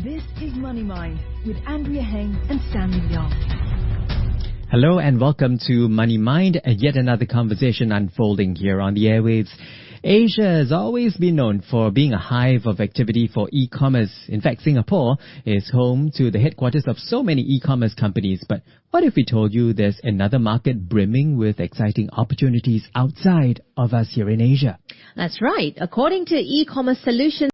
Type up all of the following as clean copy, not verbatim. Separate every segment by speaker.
Speaker 1: This is Money Mind with Andrea, Heng and Stanley, Leong.
Speaker 2: Hello and welcome to Money Mind, yet another conversation unfolding here on the airwaves. Asia has always been known for being a hive of activity for e-commerce. In fact, Singapore is home to the headquarters of so many e-commerce companies. But what if we told you there's another market brimming with exciting opportunities outside of us here in Asia?
Speaker 3: That's right. According to e-commerce solutions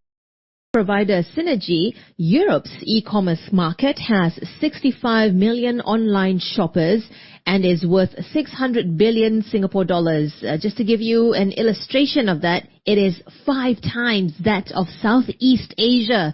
Speaker 3: provider Synagie, Europe's e-commerce market has 65 million online shoppers and is worth 600 billion Singapore dollars. Just to give you an illustration of that, it is 5 times that of Southeast Asia.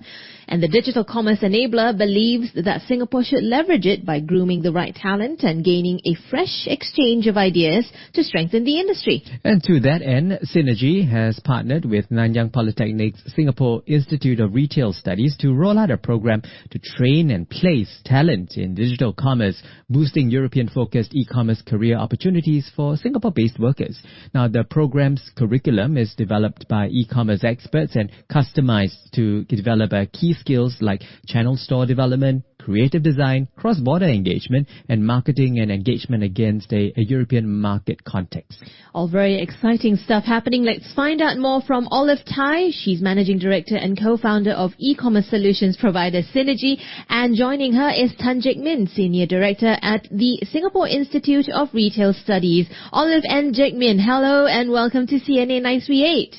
Speaker 3: And the digital commerce enabler believes that Singapore should leverage it by grooming the right talent and gaining a fresh exchange of ideas to strengthen the industry.
Speaker 2: And to that end, Synagie has partnered with Nanyang Polytechnic's Singapore Institute of Retail Studies to roll out a program to train and place talent in digital commerce, boosting European-focused e-commerce career opportunities for Singapore-based workers. Now, the program's curriculum is developed by e-commerce experts and customized to develop key skills like channel store development, creative design, cross-border engagement, and marketing and engagement against a European market context.
Speaker 3: All very exciting stuff happening. Let's find out more from Olive Tai. She's Managing Director and Co-founder of e-commerce solutions provider Synagie. And joining her is Tan Jaek Min, Senior Director at the Singapore Institute of Retail Studies. Olive and Jaek Min, hello and welcome to CNA938.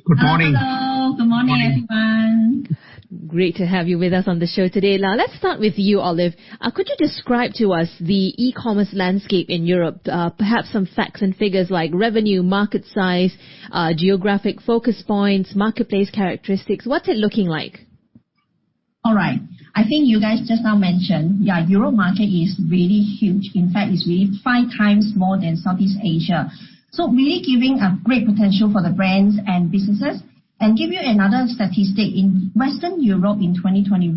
Speaker 4: Good morning.
Speaker 5: Hello. Good morning, everyone.
Speaker 3: Great to have you with us on the show today. Now, let's start with you, Olive. Could you describe to us the e-commerce landscape in Europe? Perhaps some facts and figures like revenue, market size, geographic focus points, marketplace characteristics. What's it looking like?
Speaker 5: All right. I think you guys just now mentioned, Europe market is really huge. In fact, it's really 5 times more than Southeast Asia. So really giving a great potential for the brands and businesses. And give you another statistic, in Western Europe in 2021,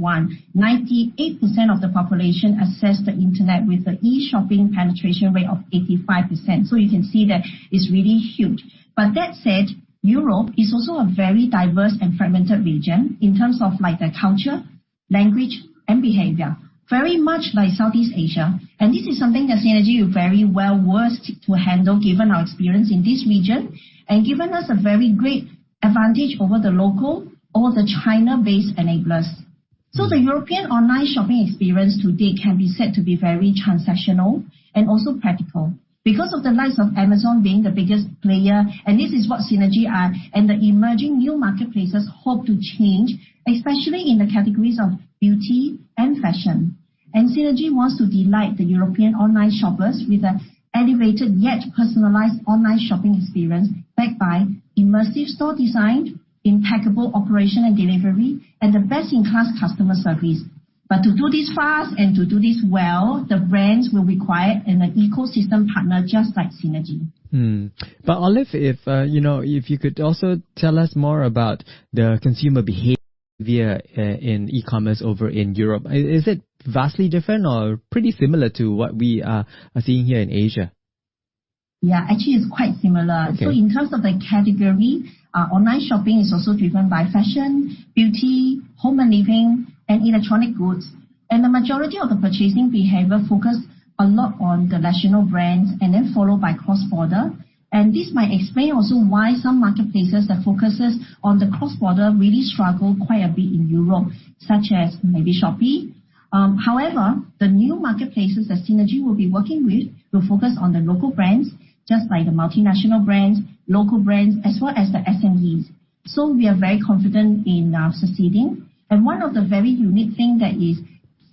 Speaker 5: 98% of the population accessed the internet with the e-shopping penetration rate of 85%. So you can see that it's really huge. But that said, Europe is also a very diverse and fragmented region in terms of like the culture, language, and behavior. Very much like Southeast Asia. And this is something that Synagie is very well versed to handle given our experience in this region and given us a very great advantage over the local or the China-based enablers. So the European online shopping experience today can be said to be very transactional and also practical. Because of the likes of Amazon being the biggest player, and this is what Synagie are, and the emerging new marketplaces hope to change, especially in the categories of beauty and fashion. And Synagie wants to delight the European online shoppers with an elevated yet personalized online shopping experience backed by immersive store design, impeccable operation and delivery, and the best-in-class customer service. But to do this fast and to do this well, the brands will require an ecosystem partner just like Synagie.
Speaker 2: But Olive, if you could also tell us more about the consumer behavior in e-commerce over in Europe. Is it vastly different or pretty similar to what we are seeing here in Asia?
Speaker 5: Yeah, actually it's quite similar. Okay. So in terms of the category, online shopping is also driven by fashion, beauty, home and living, and electronic goods. And the majority of the purchasing behavior focus a lot on the national brands and then followed by cross-border. And this might explain also why some marketplaces that focuses on the cross-border really struggle quite a bit in Europe, such as maybe Shopee. However, the new marketplaces that Synagie will be working with will focus on the local brands, just like the multinational brands, local brands, as well as the SMEs. So we are very confident in succeeding. And one of the very unique things that is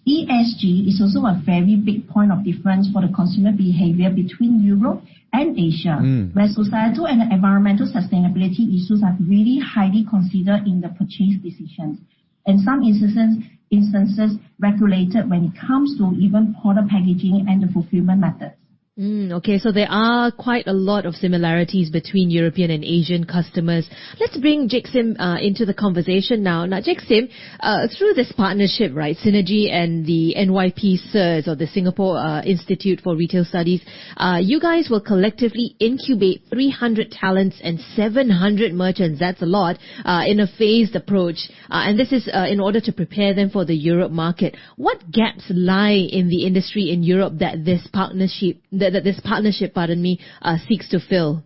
Speaker 5: ESG is also a very big point of difference for the consumer behavior between Europe and Asia, where societal and environmental sustainability issues are really highly considered in the purchase decisions. And some instances regulated when it comes to even product packaging and the fulfillment methods.
Speaker 3: Okay, so there are quite a lot of similarities between European and Asian customers. Let's bring Jixim into the conversation now. Now, Jixim, through this partnership, right, Synagie and the NYP SIRS, or the Singapore Institute for Retail Studies, you guys will collectively incubate 300 talents and 700 merchants, that's a lot, in a phased approach. And this is in order to prepare them for the Europe market. What gaps lie in the industry in Europe that this partnership seeks to fill?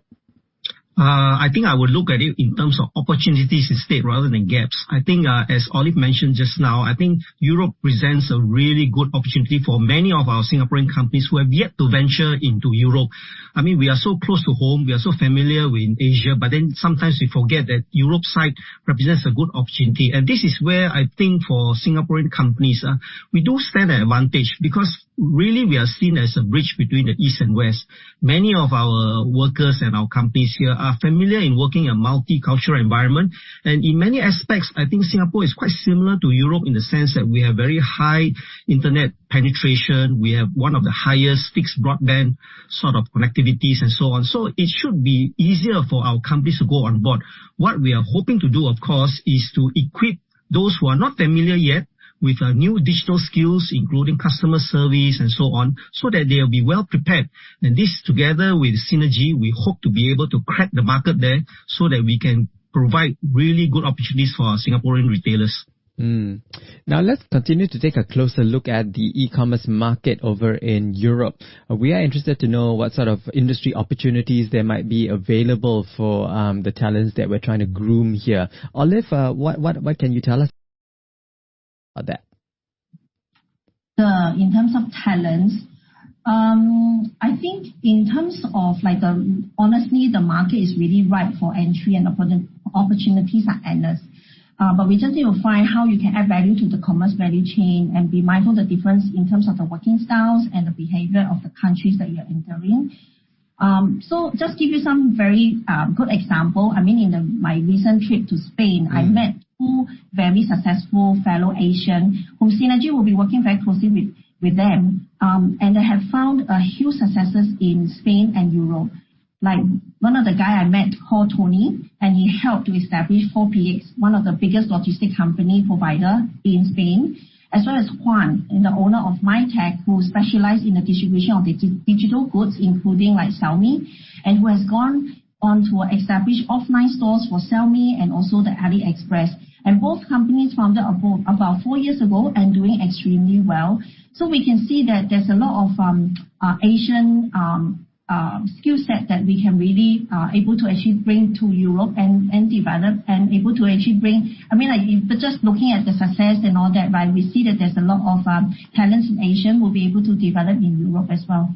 Speaker 4: I think I would look at it in terms of opportunities instead rather than gaps. I think as Olive mentioned just now, I think Europe presents a really good opportunity for many of our Singaporean companies who have yet to venture into Europe. I mean, we are so close to home, we are so familiar with Asia, but then sometimes we forget that Europe side represents a good opportunity. And this is where I think for Singaporean companies, we do stand an advantage because really we are seen as a bridge between the East and West. Many of our workers and our companies here are familiar in working in a multicultural environment. And in many aspects, I think Singapore is quite similar to Europe in the sense that we have very high internet penetration. We have one of the highest fixed broadband sort of connectivities and so on. So it should be easier for our companies to go on board. What we are hoping to do, of course, is to equip those who are not familiar yet with new digital skills, including customer service and so on, so that they'll be well prepared. And this, together with Synagie, we hope to be able to crack the market there so that we can provide really good opportunities for our Singaporean retailers.
Speaker 2: Now let's continue to take a closer look at the e-commerce market over in Europe. We are interested to know what sort of industry opportunities there might be available for the talents that we're trying to groom here. Olive, what can you tell us about that?
Speaker 5: In terms of talents, I think in terms of honestly, the market is really ripe for entry and opportunities are endless. But we just need to find how you can add value to the commerce value chain and be mindful of the difference in terms of the working styles and the behavior of the countries that you're entering. So just give you some very good example. I mean, in my recent trip to Spain, I met two very successful fellow Asian whom Synagie will be working very closely with them. And they have found huge successes in Spain and Europe. Like one of the guy I met called Tony, and he helped to establish 4PX, one of the biggest logistic company provider in Spain, as well as Juan, the owner of Mind who specialized in the distribution of the digital goods, including like Xiaomi, and who has gone on to establish offline stores for Xiaomi and also the AliExpress. And both companies founded about 4 years ago and doing extremely well. So we can see that there's a lot of Asian skill set that we can really able to actually bring to Europe and develop and able to actually bring. I mean, like just looking at the success and all that, right? We see that there's a lot of talents in Asia will be able to develop in Europe as well.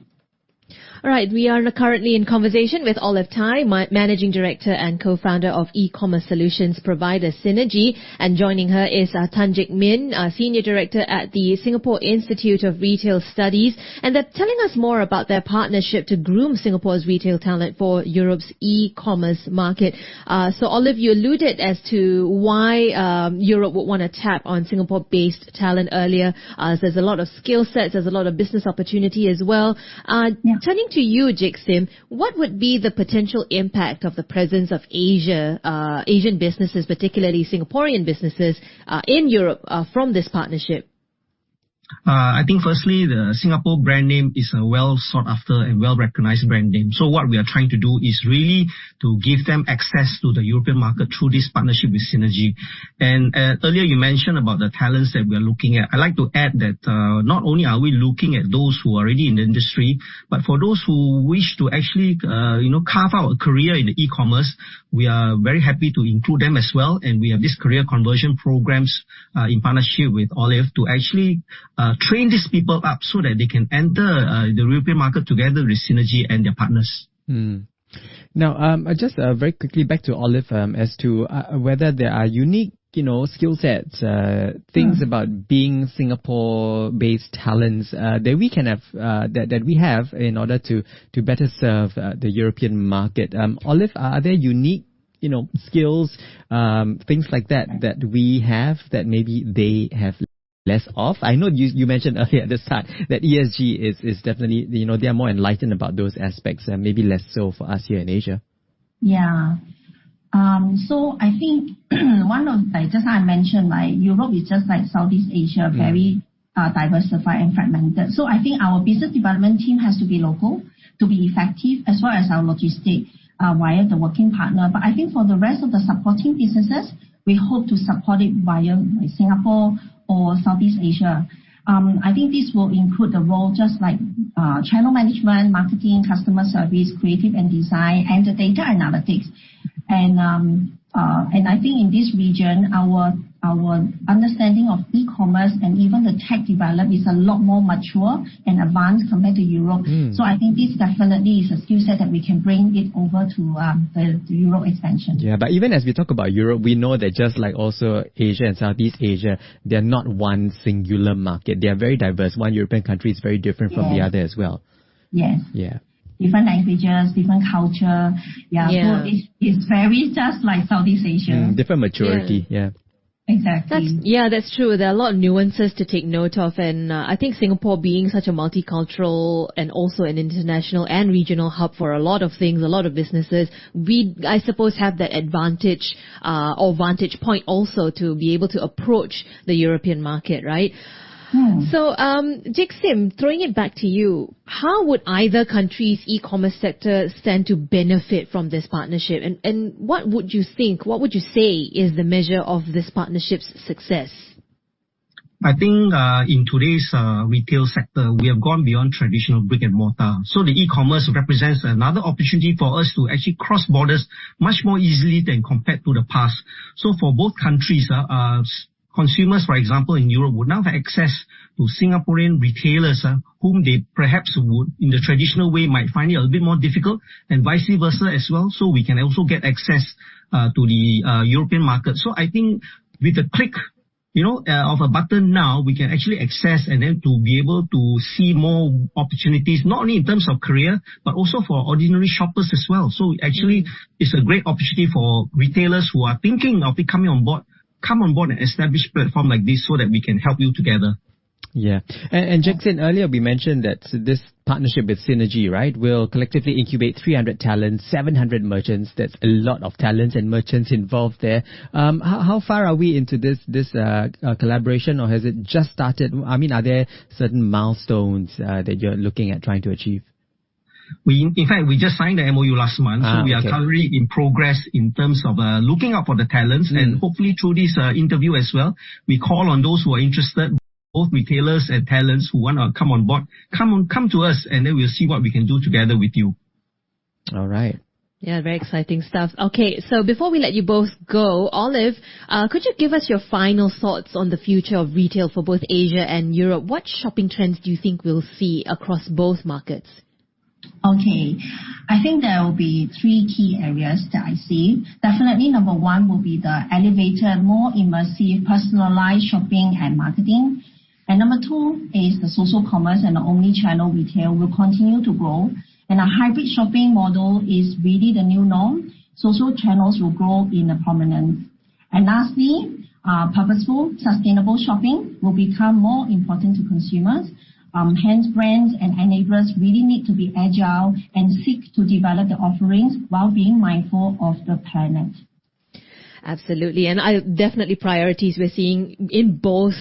Speaker 3: All right, we are currently in conversation with Olive Tai, Managing Director and Co-founder of e-commerce solutions provider Synagie, and joining her is Tanjik Min, Senior Director at the Singapore Institute of Retail Studies, and they're telling us more about their partnership to groom Singapore's retail talent for Europe's e-commerce market. So Olive, you alluded as to why Europe would want to tap on Singapore-based talent earlier. There's a lot of skill sets, there's a lot of business opportunity as well. Turning to you, Jixim, what would be the potential impact of the presence of Asian businesses, particularly Singaporean businesses, in Europe from this partnership?
Speaker 4: I think firstly, the Singapore brand name is a well sought after and well recognized brand name. So what we are trying to do is really to give them access to the European market through this partnership with Synagie. And earlier you mentioned about the talents that we are looking at. I'd like to add that not only are we looking at those who are already in the industry, but for those who wish to actually carve out a career in the e-commerce, we are very happy to include them as well. And we have this career conversion programs in partnership with Olive to actually train these people up so that they can enter the European market together with Synagie and their partners.
Speaker 2: Now, just very quickly back to Olive as to whether there are unique, skill sets, things about being Singapore-based talents that we can have, that we have in order to better serve the European market. Olive, are there unique, skills, things like that we have that maybe they have? less of? I know you mentioned earlier at the start that ESG is definitely, they are more enlightened about those aspects, and maybe less so for us here in Asia.
Speaker 5: Yeah. So I think one of, just I mentioned, Europe is just like Southeast Asia, very diversified and fragmented. So I think our business development team has to be local to be effective, as well as our logistic via the working partner. But I think for the rest of the supporting businesses, we hope to support it via Singapore or Southeast Asia. I think this will include the role just like channel management, marketing, customer service, creative and design, and the data analytics. And I think in this region, our understanding of e-commerce and even the tech development is a lot more mature and advanced compared to Europe. So I think this definitely is a skill set that we can bring it over to the Europe expansion.
Speaker 2: Yeah, but even as we talk about Europe, we know that just like also Asia and Southeast Asia, they're not one singular market. They are very diverse. One European country is very different from the other as well.
Speaker 5: Yes.
Speaker 2: Yeah.
Speaker 5: Different languages, different culture. So it's very just like Southeast Asia.
Speaker 2: Different maturity. Yeah.
Speaker 5: Exactly.
Speaker 3: That's true. There are a lot of nuances to take note of, and I think Singapore being such a multicultural and also an international and regional hub for a lot of things, a lot of businesses, we, I suppose, have that advantage or vantage point also to be able to approach the European market, right? So, Jixim, throwing it back to you, how would either country's e-commerce sector stand to benefit from this partnership? And what would you say is the measure of this partnership's success?
Speaker 4: I think in today's retail sector, we have gone beyond traditional brick and mortar. So the e-commerce represents another opportunity for us to actually cross borders much more easily than compared to the past. So for both countries, consumers, for example, in Europe would now have access to Singaporean retailers whom they perhaps would, in the traditional way, might find it a bit more difficult, and vice versa as well. So we can also get access to the European market. So I think with a click, of a button now, we can actually access and then to be able to see more opportunities, not only in terms of career, but also for ordinary shoppers as well. So actually, it's a great opportunity for retailers who are thinking of coming on board. Come on board and establish a platform like this so that we can help you together.
Speaker 2: Yeah. And Jackson, earlier we mentioned that this partnership with Synagie, right, will collectively incubate 300 talents, 700 merchants. That's a lot of talents and merchants involved there. How far are we into this collaboration, or has it just started? I mean, are there certain milestones that you're looking at trying to achieve?
Speaker 4: In fact, we just signed the MOU last month, so we are currently in progress in terms of looking out for the talents, and hopefully through this interview as well, we call on those who are interested, both retailers and talents who want to come on board, come to us, and then we'll see what we can do together with you.
Speaker 2: All right.
Speaker 3: Yeah, very exciting stuff. Okay, so before we let you both go, Olive, could you give us your final thoughts on the future of retail for both Asia and Europe? What shopping trends do you think we'll see across both markets?
Speaker 5: Okay, I think there will be three key areas that I see. Definitely, number one will be the elevated, more immersive, personalized shopping and marketing. And number two is the social commerce and the omni-channel retail will continue to grow. And a hybrid shopping model is really the new norm. Social channels will grow in prominence. And lastly, purposeful, sustainable shopping will become more important to consumers. Hence, brands and enablers really need to be agile and seek to develop the offerings while being mindful of the planet.
Speaker 3: Absolutely, and definitely priorities we're seeing in both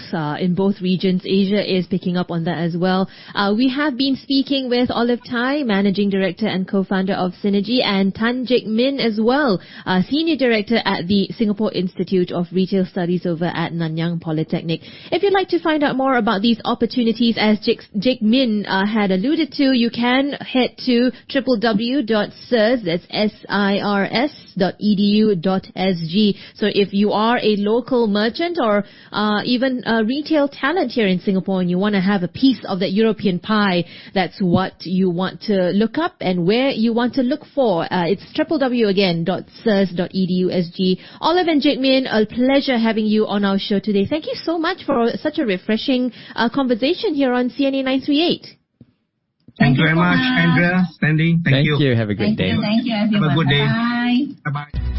Speaker 3: regions. Asia is picking up on that as well. We have been speaking with Olive Tai, Managing Director and Co-founder of Synagie, and Tan Jik Min as well, Senior Director at the Singapore Institute of Retail Studies over at Nanyang Polytechnic. If you'd like to find out more about these opportunities, as Jik Min had alluded to, you can head to www.sirs, that's sirs.edu.sg. So if you are a local merchant or even a retail talent here in Singapore and you want to have a piece of that European pie, that's what you want to look up and where you want to look for. It's www.sirs.edu.sg. Olive and Jik Min, a pleasure having you on our show today. Thank you so much for such a refreshing conversation here on CNA938.
Speaker 4: Thank you very much, Andrea, Stanley. Thank you.
Speaker 2: Thank you. Have a good day.
Speaker 5: Thank you, everyone.
Speaker 4: Have a good day.
Speaker 5: Bye.
Speaker 4: Bye-bye.